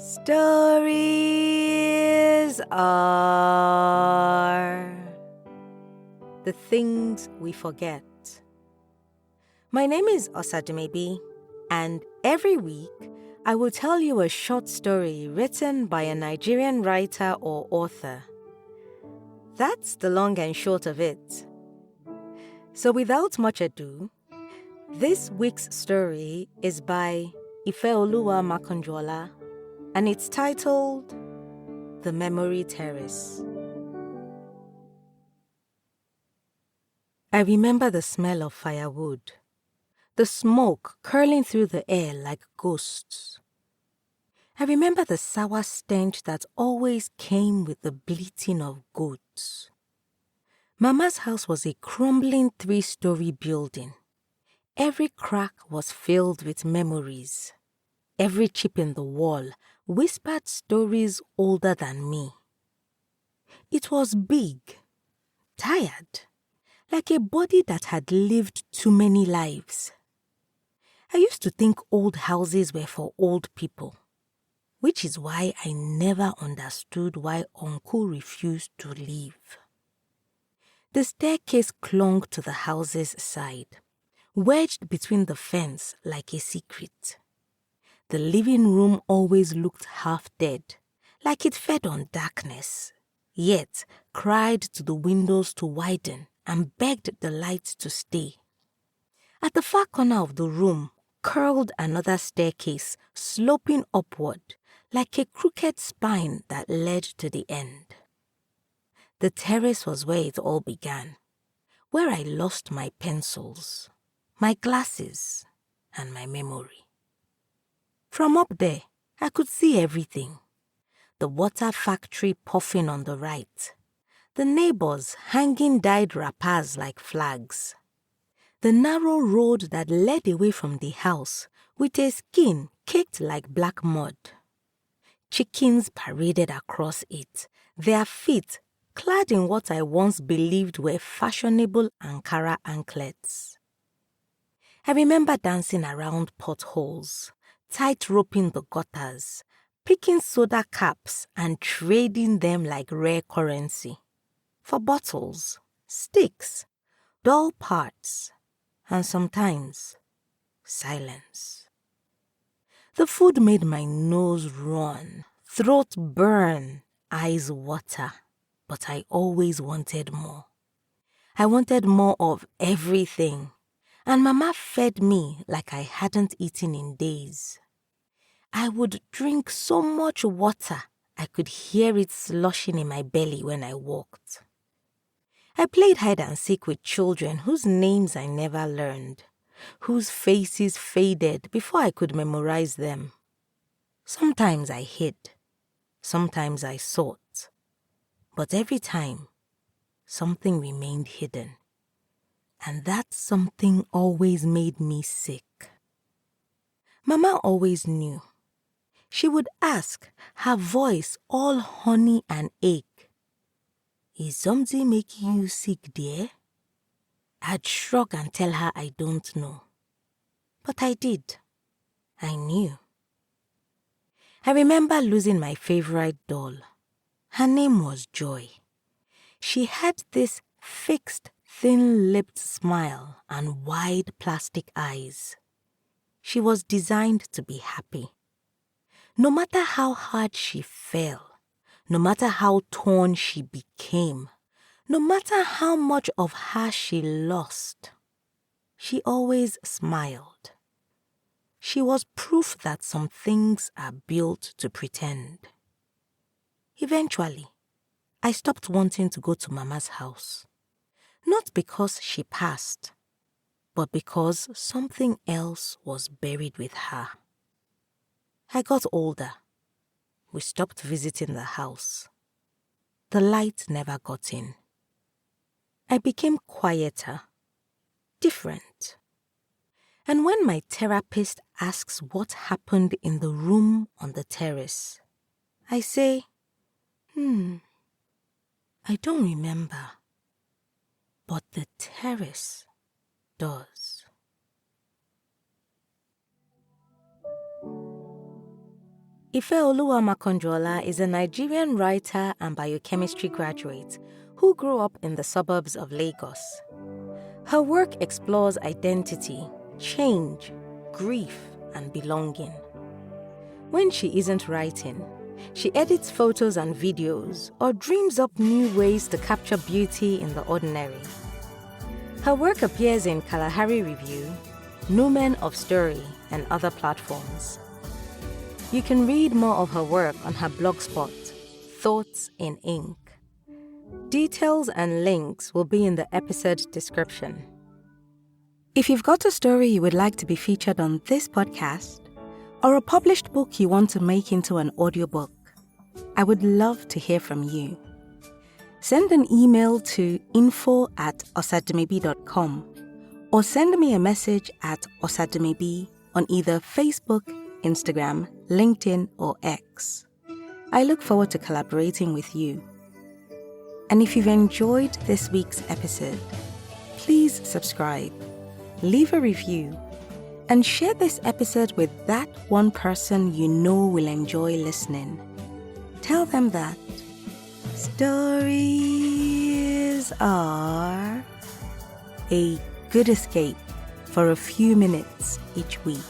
Stories are the things we forget. My name is Osadumebi, and every week I will tell you a short story written by a Nigerian writer or author. That's the long and short of it. So without much ado, this week's story is by Ifeoluwa Makanjuola, and it's titled The Memory Terrace. I remember the smell of firewood, the smoke curling through the air like ghosts. I remember the sour stench that always came with the bleating of goats. Mama's house was a crumbling 3-story building. Every crack was filled with memories. Every chip in the wall whispered stories older than me. It was big, tired, like a body that had lived too many lives. I used to think old houses were for old people, which is why I never understood why Uncle refused to leave. The staircase clung to the house's side, wedged between the fence like a secret. The living room always looked half dead, like it fed on darkness, yet cried to the windows to widen and begged the light to stay. At the far corner of the room curled another staircase, sloping upward, like a crooked spine that led to the end. The terrace was where it all began, where I lost my pencils, my glasses, and my memory. From up there, I could see everything. The water factory puffing on the right. The neighbors hanging dyed wrappers like flags. The narrow road that led away from the house with a skin caked like black mud. Chickens paraded across it, their feet clad in what I once believed were fashionable Ankara anklets. I remember dancing around potholes, tight-roping the gutters, picking soda caps and trading them like rare currency. For bottles, sticks, dull parts, and sometimes silence. The food made my nose run, throat burn, eyes water, but I always wanted more. I wanted more of everything, and Mama fed me like I hadn't eaten in days. I would drink so much water, I could hear it sloshing in my belly when I walked. I played hide and seek with children whose names I never learned, whose faces faded before I could memorize them. Sometimes I hid, sometimes I sought, but every time, something remained hidden, and that something always made me sick. Mama always knew. She would ask, her voice all honey and ache, "Is something making you sick, dear?" I'd shrug and tell her I don't know. But I did. I knew. I remember losing my favorite doll. Her name was Joy. She had this fixed, thin-lipped smile and wide plastic eyes. She was designed to be happy. No matter how hard she fell, no matter how torn she became, no matter how much of her she lost, she always smiled. She was proof that some things are built to pretend. Eventually, I stopped wanting to go to Mama's house. Not because she passed, but because something else was buried with her. I got older. We stopped visiting the house. The light never got in. I became quieter, different. And when my therapist asks what happened in the room on the terrace, I say, I don't remember. But the terrace does. Ifeoluwa Makanjuola is a Nigerian writer and biochemistry graduate who grew up in the suburbs of Lagos. Her work explores identity, change, grief, and belonging. When she isn't writing, she edits photos and videos or dreams up new ways to capture beauty in the ordinary. Her work appears in Kalahari Review, Numen of Story, and other platforms. You can read more of her work on her blogspot, Thoughts in Ink. Details and links will be in the episode description. If you've got a story you would like to be featured on this podcast, or a published book you want to make into an audiobook, I would love to hear from you. Send an email to info@osadumebi.com or send me a message at osadumebi on either Facebook, Instagram, LinkedIn, or X. I look forward to collaborating with you. And if you've enjoyed this week's episode, please subscribe, leave a review, and share this episode with that one person you know will enjoy listening. Tell them that stories are a good escape for a few minutes each week.